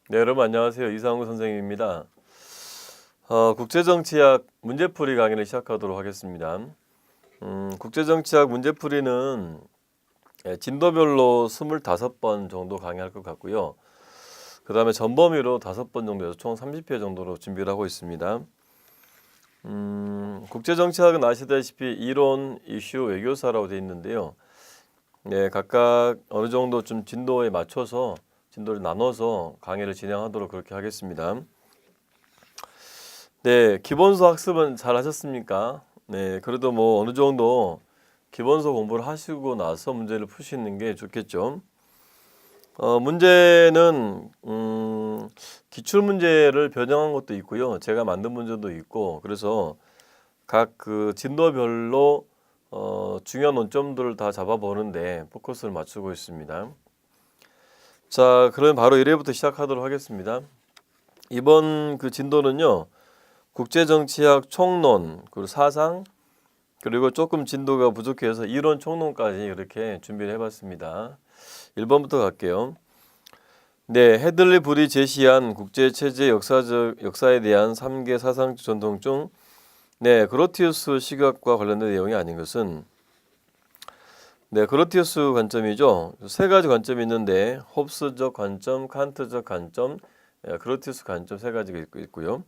네, 여러분 안녕하세요. 이상우 선생님입니다. 국제정치학 문제풀이 강의를 시작하도록 하겠습니다. 국제정치학 문제풀이는 진도별로 25번 정도 강의할 것 같고요. 그 다음에 전범위로 5번 정도에서 총 30회 정도로 준비를 하고 있습니다. 국제정치학은 아시다시피 이론, 이슈, 외교사라고 되어 있는데요. 네, 각각 어느 정도 좀 진도에 맞춰서 진도를 나눠서 강의를 진행하도록 그렇게 하겠습니다. 네, 기본서 학습은 잘 하셨습니까? 네, 그래도 뭐 어느 정도 기본서 공부를 하시고 나서 문제를 푸시는 게 좋겠죠. 문제는 기출 문제를 변형한 것도 있고요. 제가 만든 문제도 있고, 그래서 각 그 진도별로 중요한 논점들을 다 잡아보는데 포커스를 맞추고 있습니다. 자, 그럼 바로 1회부터 시작하도록 하겠습니다. 이번 그 진도는요, 국제정치학 총론, 그리고 사상, 그리고 조금 진도가 부족해서 이론 총론까지 이렇게 준비를 해봤습니다. 1번부터 갈게요. 네, 헤들리 불이 제시한 국제체제 역사에 대한 3개 사상 전통 중 그로티우스 시각과 관련된 내용이 아닌 것은 그로티우스 관점이죠. 세 가지 관점이 있는데 홉스적 관점, 칸트적 관점, 그로티우스 관점 세 가지가 있고요.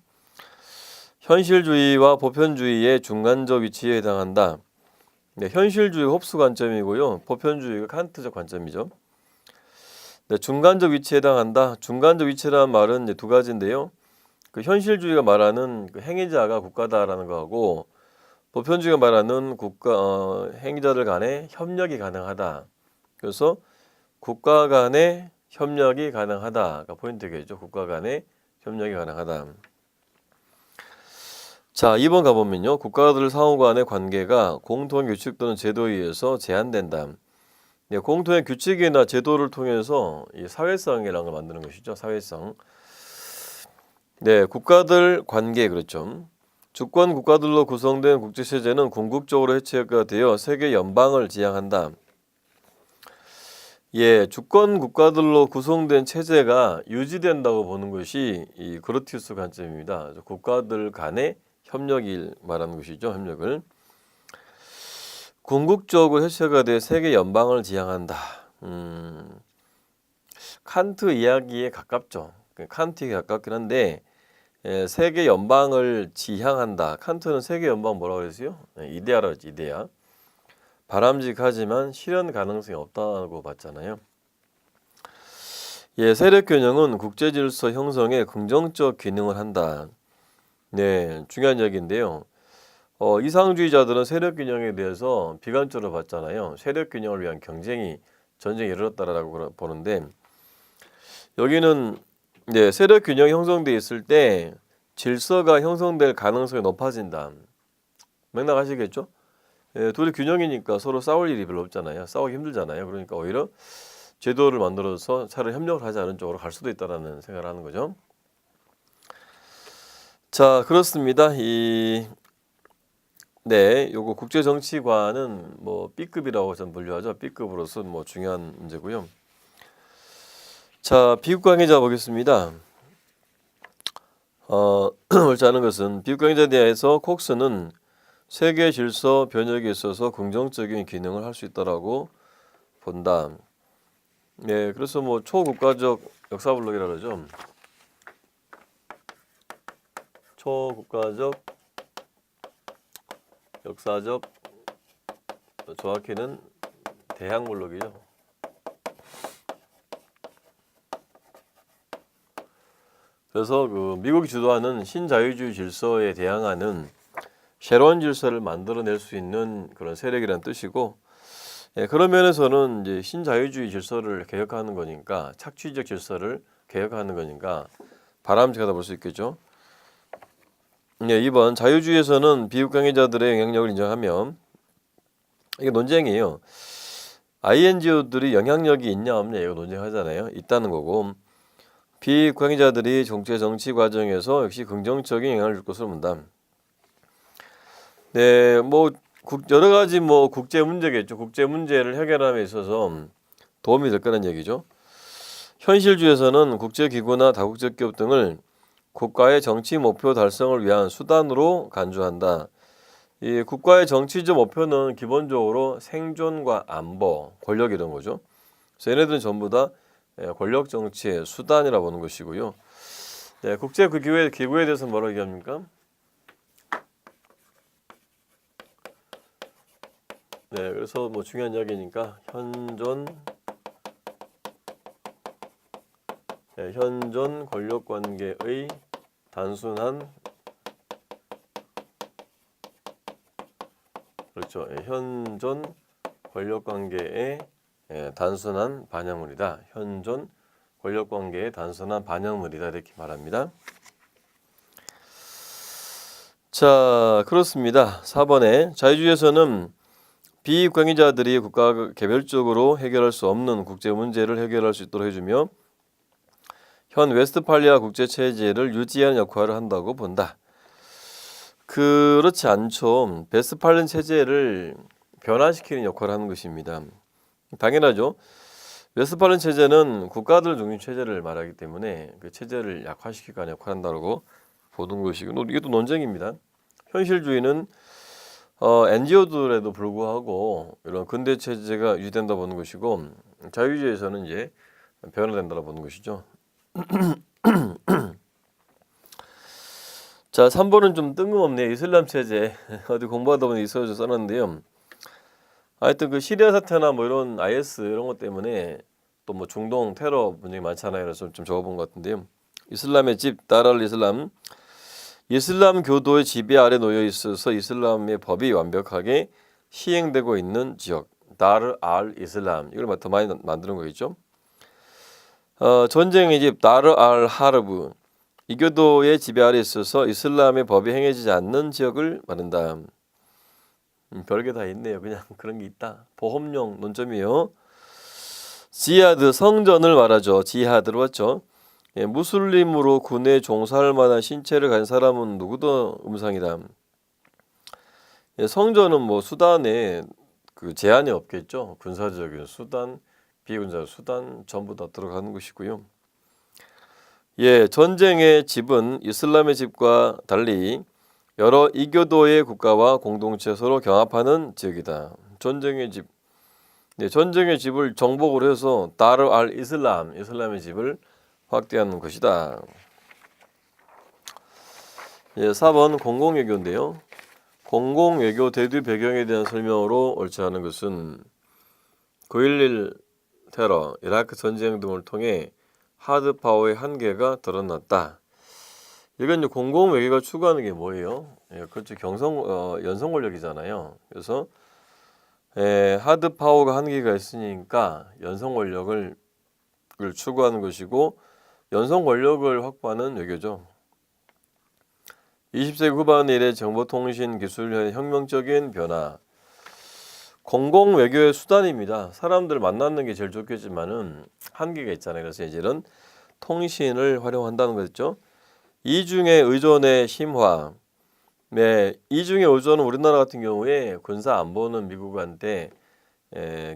현실주의와 보편주의의 중간적 위치에 해당한다. 현실주의가 홉스 관점이고요. 보편주의가 칸트적 관점이죠. 중간적 위치에 해당한다. 중간적 위치라는 말은 이제 두 가지인데요. 그 현실주의가 말하는 그 행위자가 국가다라는 거하고 보편주의가 말하는 행위자들 간의 협력이 가능하다. 그래서 국가 간의 협력이 가능하다가 포인트겠죠. 국가 간의 협력이 가능하다. 자, 2번 가보면요. 국가들 상호 간의 관계가 공통 규칙 또는 제도에 의해서 제한된다. 공통의 규칙이나 제도를 통해서 이 사회성이라는 걸 만드는 것이죠. 사회성. 국가들 관계 그렇죠. 주권 국가들로 구성된 국제체제는 궁극적으로 해체가 되어 세계 연방을 지향한다. 주권 국가들로 구성된 체제가 유지된다고 보는 것이 이 그로티우스 관점입니다. 국가들 간의 협력을 말하는 것이죠. 협력을. 궁극적으로 해체가 돼 세계 연방을 지향한다. 칸트 이야기에 가깝죠. 칸트에 가깝긴 한데 세계 연방을 지향한다. 칸트는 세계 연방 뭐라고 그랬어요? 이데아라고 했지. 이데아. 바람직하지만 실현 가능성이 없다고 봤잖아요. 세력 균형은 국제 질서 형성에 긍정적 기능을 한다. 중요한 이야기인데요. 이상주의자들은 세력 균형에 대해서 비관적으로 봤잖아요. 세력 균형을 위한 전쟁이 이르렀다라고 보는데 여기는 세력 균형이 형성돼 있을 때 질서가 형성될 가능성이 높아진다. 맥락 아시겠죠? 둘이 균형이니까 서로 싸울 일이 별로 없잖아요. 싸우기 힘들잖아요. 그러니까 오히려 제도를 만들어서 차라리 협력을 하지 않은 쪽으로 갈 수도 있다라는 생각을 하는 거죠. 자, 그렇습니다. 요거 국제정치관은 뭐 B급이라고 전 분류하죠. B급으로서 뭐 중요한 문제고요. 자, 비국 관계자 보겠습니다. 옳지 않은 것은 비국 관계자에 대해서 콕스는 세계 질서 변혁에 있어서 긍정적인 기능을 할 수 있다라고 본다. 그래서 뭐 초국가적 역사블록이라 그러죠. 초국가적 역사적 정확히는 대항블록이죠. 그래서 그 미국이 주도하는 신자유주의 질서에 대항하는 새로운 질서를 만들어낼 수 있는 그런 세력이라는 뜻이고, 그런 면에서는 이제 신자유주의 질서를 개혁하는 거니까 착취적 질서를 개혁하는 거니까 바람직하다 볼 수 있겠죠. 2번 자유주의에서는 비국 관계자들의 영향력을 인정하면 이게 논쟁이에요. INGO들이 영향력이 있냐 없냐 이거 논쟁하잖아요. 있다는 거고 비국 관계자들이 정치 과정에서 역시 긍정적인 영향을 줄 것으로 본다. 뭐 여러 가지 뭐 국제 문제겠죠. 국제 문제를 해결함에 있어서 도움이 될 거라는 얘기죠. 현실주의에서는 국제기구나 다국적 기업 등을 국가의 정치 목표 달성을 위한 수단으로 간주한다. 이 국가의 정치적 목표는 기본적으로 생존과 안보, 권력 이런 거죠. 그래서 얘네들은 전부 다 권력 정치의 수단이라 보는 것이고요. 네, 국제 그 기구에 대해서 뭐라고 얘기합니까? 네, 그래서 뭐 중요한 이야기니까 현존 권력 관계의 단순한 그렇죠. 현존 권력 관계의 단순한 반영물이다. 현존 권력 관계의 단순한 반영물이다. 이렇게 말합니다. 자, 그렇습니다. 4번에 자유주의에서는 비이익관계자들이 국가가 개별적으로 해결할 수 없는 국제 문제를 해결할 수 있도록 해주며 현 웨스트팔리아 국제체제를 유지하는 역할을 한다고 본다. 그렇지 않죠. 웨스트팔리아 체제를 변화시키는 역할을 하는 것입니다. 당연하죠. 웨스트팔리아 체제는 국가들 중심 체제를 말하기 때문에 그 체제를 약화시키기 위한 역할을 한다고 보는 것이고 이게 또 논쟁입니다. 현실주의는 NGO들에도 불구하고 이런 근대 체제가 유지된다 보는 것이고 자유주의에서는 이제 변화된다고 보는 것이죠. 자, 3번은 좀 뜬금없네요. 이슬람 체제 어디 공부하다 보니 있어서 써놨는데요. 하여튼 그 시리아 사태나 뭐 이런 IS 이런 것 때문에 또 뭐 중동 테러 문제가 많잖아요. 그래서 좀 적어본 것 같은데요. 이슬람의 집 다랄 이슬람, 이슬람 교도의 지배 아래 놓여 있어서 이슬람의 법이 완벽하게 시행되고 있는 지역 다르 알 이슬람, 이걸 더 많이 만드는 거겠죠. 전쟁의 집 다르 알 하르브, 이 교도의 지배 아래 있어서 이슬람의 법이 행해지지 않는 지역을 말한다. 별게 다 있네요. 그냥 그런 게 있다. 보험용 논점이에요. 지하드, 성전을 말하죠. 지하드로 왔죠. 예, 무슬림으로 군에 종사할 만한 신체를 가진 사람은 누구도 음상이다. 예, 성전은 뭐 수단에 그 제한이 없겠죠. 군사적인 수단, 비군사 수단 전부 다 들어가는 것이고요. 예, 전쟁의 집은 이슬람의 집과 달리 여러 이교도의 국가와 공동체 서로 경합하는 지역이다. 전쟁의 집, 네, 전쟁의 집을 정복을 해서 다르 알 이슬람, 이슬람의 집을 확대하는 것이다. 예, 4번 공공외교인데요. 공공외교 대두 배경에 대한 설명으로 옳지 않은 것은 9.11 테러, 이라크 전쟁 등을 통해 하드파워의 한계가 드러났다. 이건 이제 공공외교가 추구하는 게 뭐예요? 예, 그렇죠. 연성 권력이잖아요. 그래서 하드파워가 한계가 있으니까 연성 권력을 추구하는 것이고 연성 권력을 확보하는 외교죠. 20세기 후반 이래 정보통신 기술의 혁명적인 변화. 공공 외교의 수단입니다. 사람들 만나는 게 제일 좋겠지만은 한계가 있잖아요. 그래서 이제 이런 통신을 활용한다는 거죠. 이중의 의존의 심화. 네, 이중의 의존은 우리나라 같은 경우에 군사 안보는 미국한테,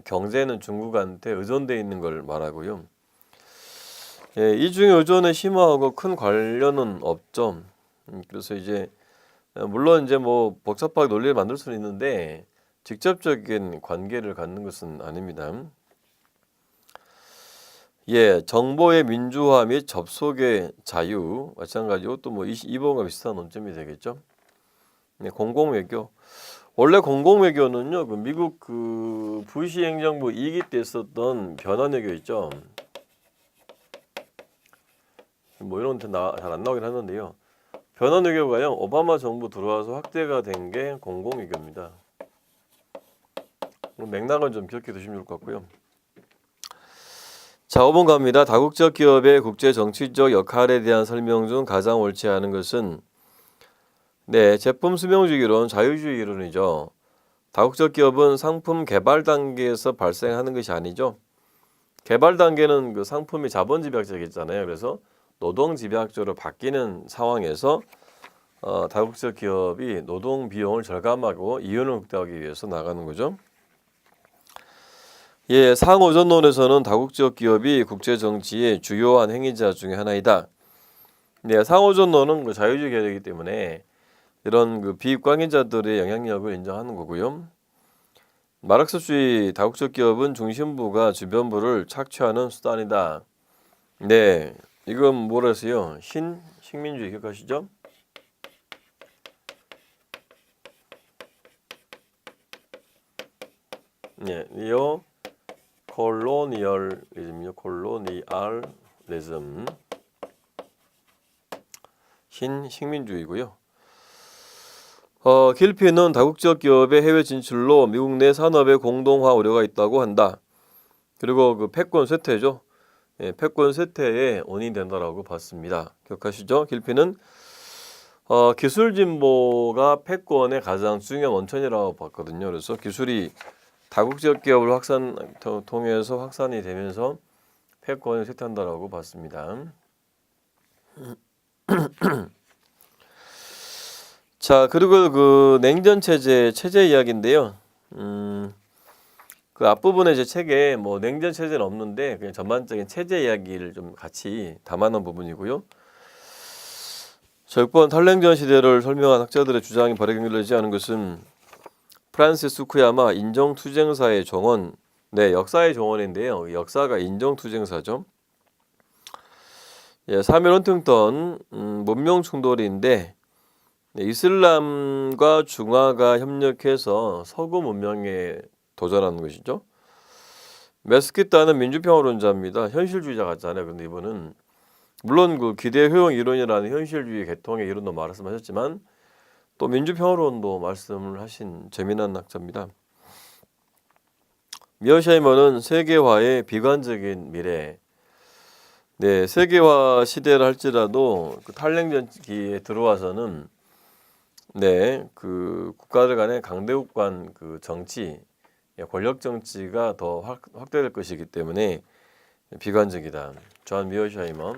경제는 중국한테 의존돼 있는 걸 말하고요. 예, 이중의 의존의 심화하고 큰 관련은 없죠. 그래서 이제 물론 이제 뭐 복잡하게 논리를 만들 수는 있는데 직접적인 관계를 갖는 것은 아닙니다. 예, 정보의 민주화 및 접속의 자유 마찬가지고 또 뭐 22번과 비슷한 논점이 되겠죠. 네, 공공외교. 원래 공공외교는요, 그 미국 그 부시 행정부 2기 때 썼던 변환외교 있죠. 뭐 이런 건 잘 안 나오긴 하는데요. 변환외교가요, 오바마 정부 들어와서 확대가 된 게 공공외교입니다. 맥락은 좀 기억해 두시면 좋을 것 같고요. 자, 5번 갑니다. 다국적 기업의 국제 정치적 역할에 대한 설명 중 가장 옳지 않은 것은 제품 수명주의 이론, 자유주의 이론이죠. 다국적 기업은 상품 개발 단계에서 발생하는 것이 아니죠. 개발 단계는 그 상품이 자본 집약적이잖아요. 그래서 노동 집약적으로 바뀌는 상황에서 다국적 기업이 노동 비용을 절감하고 이윤을 극대화하기 위해서 나가는 거죠. 예, 상호전론에서는 다국적 기업이 국제 정치의 주요한 행위자 중에 하나이다. 네, 상호전론은 그 자유주의 개혁이기 때문에 이런 그 비이익관계자들의 영향력을 인정하는 거고요. 마르크스주의 다국적 기업은 중심부가 주변부를 착취하는 수단이다. 네, 이건 뭐라서요? 식민주의 기억하시죠? 네, 니오 콜로니얼리즘이요. 콜로니얼리즘. 식민주의고요. 길피는 다국적 기업의 해외 진출로 미국 내 산업의 공동화 우려가 있다고 한다. 그리고 그 패권 쇠퇴죠. 예, 패권 쇠퇴의 원인이 된다라고 봤습니다. 기억하시죠? 길피는 기술 진보가 패권의 가장 중요한 원천이라고 봤거든요. 그래서 기술이 다국적 기업을 통해서 확산이 되면서 패권을 쇠퇴한다라고 봤습니다. 자, 그리고 그 냉전 체제 이야기인데요. 그 앞부분에 제 책에 뭐 냉전 체제는 없는데 그냥 전반적인 체제 이야기를 좀 같이 담아놓은 부분이고요. 자, 6번 탈냉전 시대를 설명한 학자들의 주장이 바르게 연결되지 않은 것은 프란시스 후쿠야마 인정투쟁사의 종언, 네, 역사의 종언인데요. 역사가 인정투쟁사죠. 예, 사면 헌팅턴 문명 충돌인데 이슬람과 중화가 협력해서 서구 문명에 도전하는 것이죠. 메스키타는 민주평화론자입니다. 현실주의자 같잖아요. 근데 이분은 물론 그 기대 효용 이론이라는 현실주의 계통의 이론도 말씀하셨지만 또 민주평화론도 말씀을 하신 재미난 학자입니다. 미어샤이머는 세계화의 비관적인 미래. 네, 세계화 시대를 할지라도 그 탈냉전기에 들어와서는 네, 그 국가들 간의 강대국 간 그 정치, 권력 정치가 더 확대될 것이기 때문에 비관적이다. 존 미어샤이머.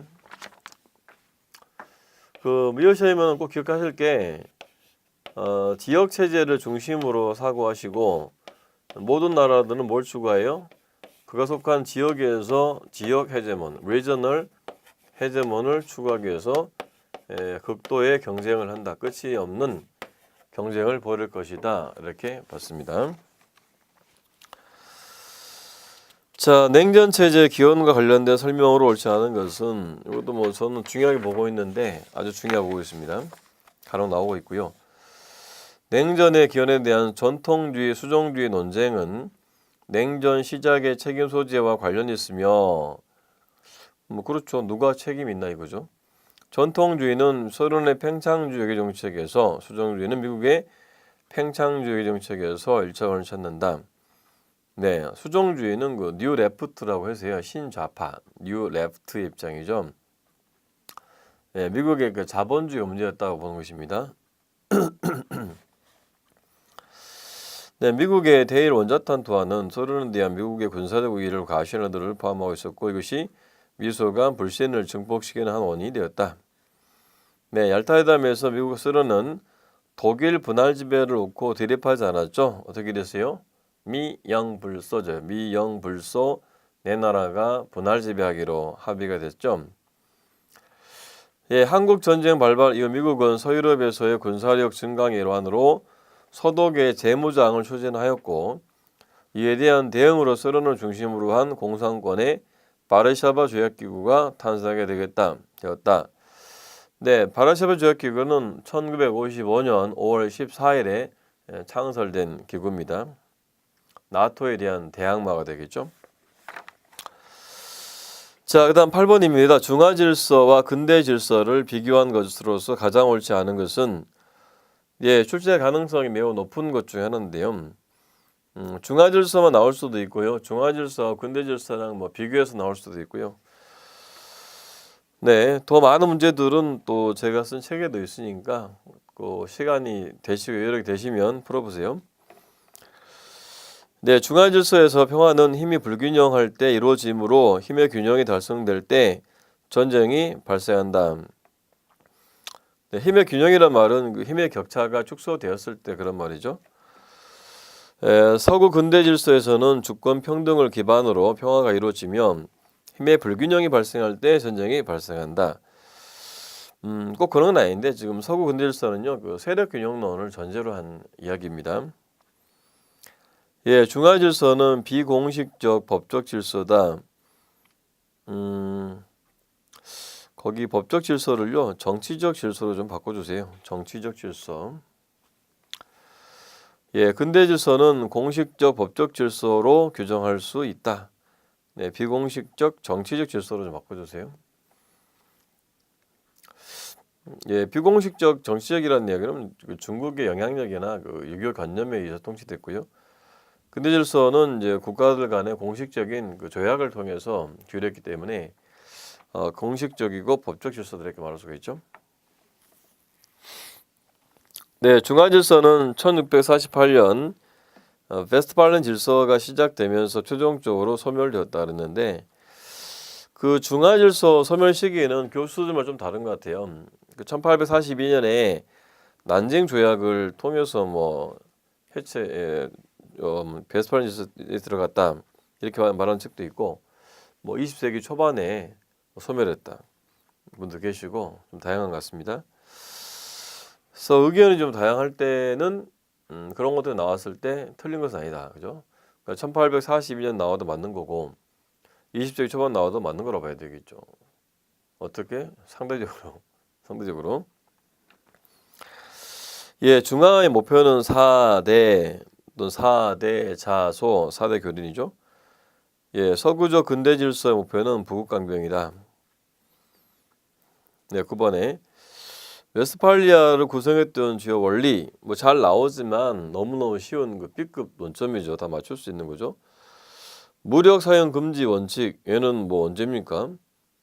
그 미어샤이머는 꼭 기억하실 게 지역 체제를 중심으로 사고하시고 모든 나라들은 뭘 추구해요? 그가 속한 지역에서 지역 헤제몬, 리저널 헤제몬을 추구하기 위해서 극도의 경쟁을 한다. 끝이 없는 경쟁을 벌일 것이다. 이렇게 봤습니다. 자, 냉전 체제 기원과 관련된 설명으로 옳지 않은 것은 이것도 뭐 저는 중요하게 보고 있는데 아주 중요하게 보고 있습니다. 간혹 나오고 있고요. 냉전의 기원에 대한 전통주의, 수종주의 논쟁은 냉전 시작의 책임 소재와 관련이 있으며 뭐 그렇죠. 누가 책임이 있나 이거죠. 전통주의는 소련의 팽창주의 정책에서 수종주의는 미국의 팽창주의 정책에서 일차원을 찾는다. 네, 수종주의는 그 뉴 레프트라고 해서요. 신좌파, 뉴 레프트 입장이죠. 네, 미국의 그 자본주의 문제였다고 보는 것입니다. 네, 미국의 대일 원자탄 투하는 소련에 대한 미국의 군사적 위기를 가시하는 들을 포함하고 있었고 이것이 미소 간 불신을 증폭시키는 한 원인이 되었다. 네, 얄타회담에서 미국 소련은 독일 분할 지배를 놓고 대립하지 않았죠. 어떻게 됐어요? 미영불소죠. 미영불소 네 나라가 분할 지배하기로 합의가 됐죠. 예, 한국 전쟁 발발 이후 미국은 서유럽에서의 군사력 증강의 일환으로 서독의 재무장을 추진하였고 이에 대한 대응으로 소련을 중심으로 한 공산권의 바르샤바 조약기구가 탄생하게 되었다. 네, 바르샤바 조약기구는 1955년 5월 14일에 창설된 기구입니다. 나토에 대한 대항마가 되겠죠. 자, 그 다음 8번입니다. 중화 질서와 근대 질서를 비교한 것으로서 가장 옳지 않은 것은 출제 가능성이 매우 높은 것 중에 하나인데요. 중화 질서만 나올 수도 있고요. 중화 질서와 근대 질서랑 뭐 비교해서 나올 수도 있고요. 네, 더 많은 문제들은 또 제가 쓴 책에도 있으니까 그 시간이 되시고 여력이 되시면 풀어보세요. 네, 중화 질서에서 평화는 힘이 불균형할 때 이루어지므로 힘의 균형이 달성될 때 전쟁이 발생한다. 네, 힘의 균형이란 말은 그 힘의 격차가 축소되었을 때 그런 말이죠. 서구 근대 질서에서는 주권 평등을 기반으로 평화가 이루어지며 힘의 불균형이 발생할 때 전쟁이 발생한다. 꼭 그런 건 아닌데 지금 서구 근대 질서는요, 그 세력 균형론을 전제로 한 이야기입니다. 예, 중화 질서는 비공식적 법적 질서다. 거기 법적 질서를요, 정치적 질서로 좀 바꿔주세요. 정치적 질서. 예, 근대 질서는 공식적 법적 질서로 규정할 수 있다. 네, 비공식적 정치적 질서로 좀 바꿔주세요. 예, 비공식적 정치적이라는 이야기는 그 중국의 영향력이나 그 유교 관념에 의해서 통치됐고요. 근대 질서는 이제 국가들 간의 공식적인 그 조약을 통해서 규율했기 때문에 공식적이고 법적 질서들 이렇게 말할 수가 있죠. 네, 중화 질서는 1648년 베스트팔렌 질서가 시작되면서 최종적으로 소멸되었다 그랬는데 그 중화 질서 소멸 시기에는 교수들마다 좀 다른 것 같아요. 그 1842년에 난징 조약을 통해서 뭐 해체 베스트팔렌 질서에 들어갔다 이렇게 말하는 책도 있고 뭐 20세기 초반에 소멸했다 분도 계시고 좀 다양한 것 같습니다. 그래서 의견이 좀 다양할 때는 그런 것들이 나왔을 때 틀린 것은 아니다, 그죠? 그러니까 1842년 나와도 맞는 거고 20세기 초반 나와도 맞는 거라고 봐야 되겠죠. 어떻게? 상대적으로. 예, 중화의 목표는 4대 또는 4대 자소, 4대 교린이죠. 예, 서구적 근대 질서의 목표는 부국강병이다. 네, 9번에 웨스트팔리아를 구성했던 주요 원리 뭐 잘 나오지만 너무너무 쉬운 그 B급 논점이죠. 다 맞출 수 있는 거죠. 무력 사용 금지 원칙 얘는 뭐 언제입니까?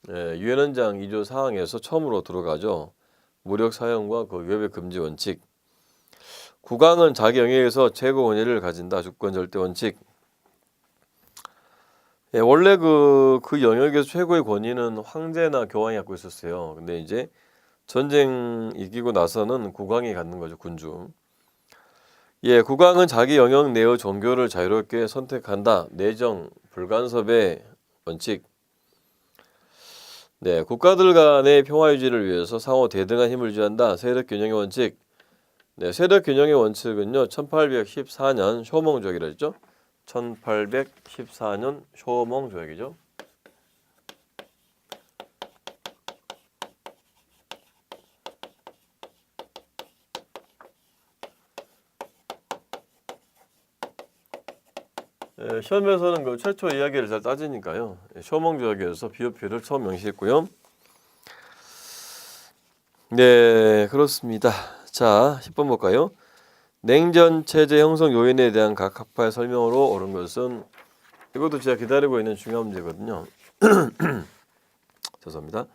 예, 유엔 헌장 2조 사항에서 처음으로 들어가죠. 무력 사용과 그 위협의 금지 원칙. 국왕은 자기 영역에서 최고 권위를 가진다. 주권 절대 원칙. 예, 원래 그 영역에서 최고의 권위는 황제나 교황이 갖고 있었어요. 근데 이제 전쟁 이기고 나서는 국왕이 갖는 거죠. 군주. 예, 국왕은 자기 영역 내의 종교를 자유롭게 선택한다. 내정 불간섭의 원칙. 네, 국가들 간의 평화 유지를 위해서 상호 대등한 힘을 유지한다. 세력 균형의 원칙. 네, 세력 균형의 원칙은요. 1814년 쇼몽 조약이라 했죠. 1814년 쇼몽 조약이죠. 예, 시험에서는 그 최초 이야기를 잘 따지니까요. 쇼몽 조약에서 비호표를 처음 명시했고요. 네, 그렇습니다. 자, 10번 볼까요? 냉전 체제 형성 요인에 대한 각 학파의 설명으로 옳은 것은 이것도 제가 기다리고 있는 중요한 문제거든요. 죄송합니다.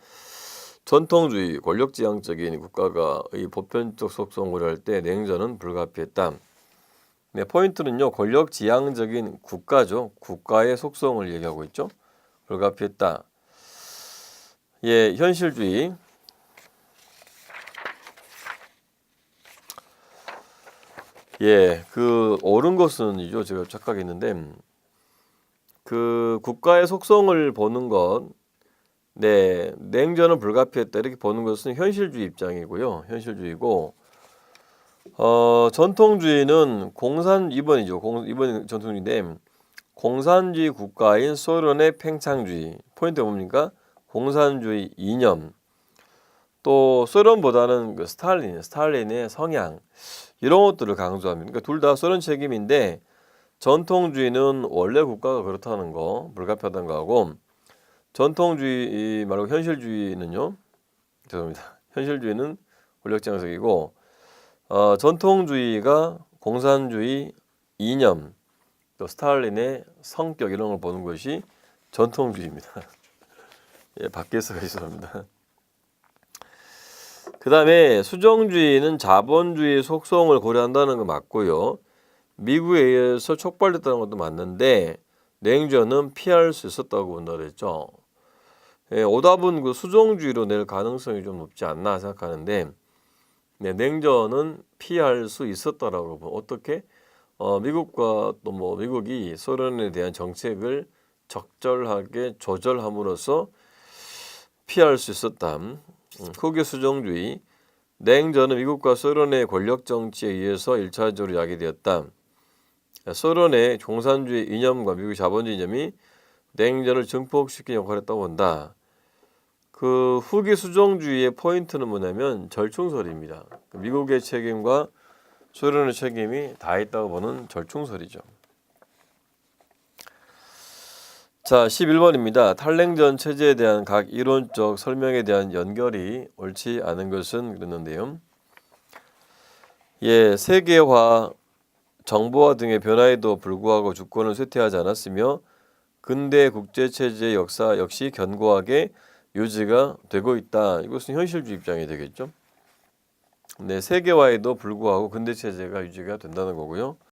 전통주의, 권력지향적인 국가가 이 보편적 속성을 할 때 냉전은 불가피했다. 네, 포인트는요. 권력지향적인 국가죠. 국가의 속성을 얘기하고 있죠. 불가피했다. 예, 현실주의. 예, 그 옳은 것은이죠. 제가 착각했는데 그 국가의 속성을 보는 것, 네, 냉전은 불가피했다 이렇게 보는 것은 현실주의 입장이고요. 현실주의고, 전통주의는 이번이죠. 이번 전통주의인데 공산주의 국가인 소련의 팽창주의. 포인트가 뭡니까? 공산주의 이념. 또 소련보다는 그 스탈린의 성향 이런 것들을 강조합니다. 그러니까 둘 다 소련 책임인데 전통주의는 원래 국가가 그렇다는 거, 불가피하다는 거하고 전통주의 말고 현실주의는요. 죄송합니다. 현실주의는 권력지향적이고 전통주의가 공산주의 이념, 또 스탈린의 성격 이런 걸 보는 것이 전통주의입니다. 예, 밖에서 있습니다. 그 다음에 수정주의는 자본주의 속성을 고려한다는 거 맞고요. 미국에 의해서 촉발됐다는 것도 맞는데 냉전은 피할 수 있었다고 본다 그랬죠. 예, 오답은 그 수정주의로 낼 가능성이 좀 높지 않나 생각하는데 네, 냉전은 피할 수 있었다라고 어떻게 미국과 또 뭐 미국이 소련에 대한 정책을 적절하게 조절함으로써 피할 수 있었다. 후기 수종주의. 냉전은 미국과 소련의 권력 정치에 의해서 1차적으로 야기되었다. 소련의 공산주의 이념과 미국의 자본주의 이념이 냉전을 증폭시킨 역할을 했다고 본다. 그 후기 수종주의의 포인트는 뭐냐면 절충설입니다. 미국의 책임과 소련의 책임이 다 있다고 보는 절충설이죠. 자, 11번입니다. 탈냉전 체제에 대한 각 이론적 설명에 대한 연결이 옳지 않은 것은 그랬는데요. 예, 세계화, 정보화 등의 변화에도 불구하고 주권을 쇠퇴하지 않았으며 근대 국제체제의 역사 역시 견고하게 유지가 되고 있다. 이것은 현실주의 입장이 되겠죠. 네, 세계화에도 불구하고 근대 체제가 유지가 된다는 거고요.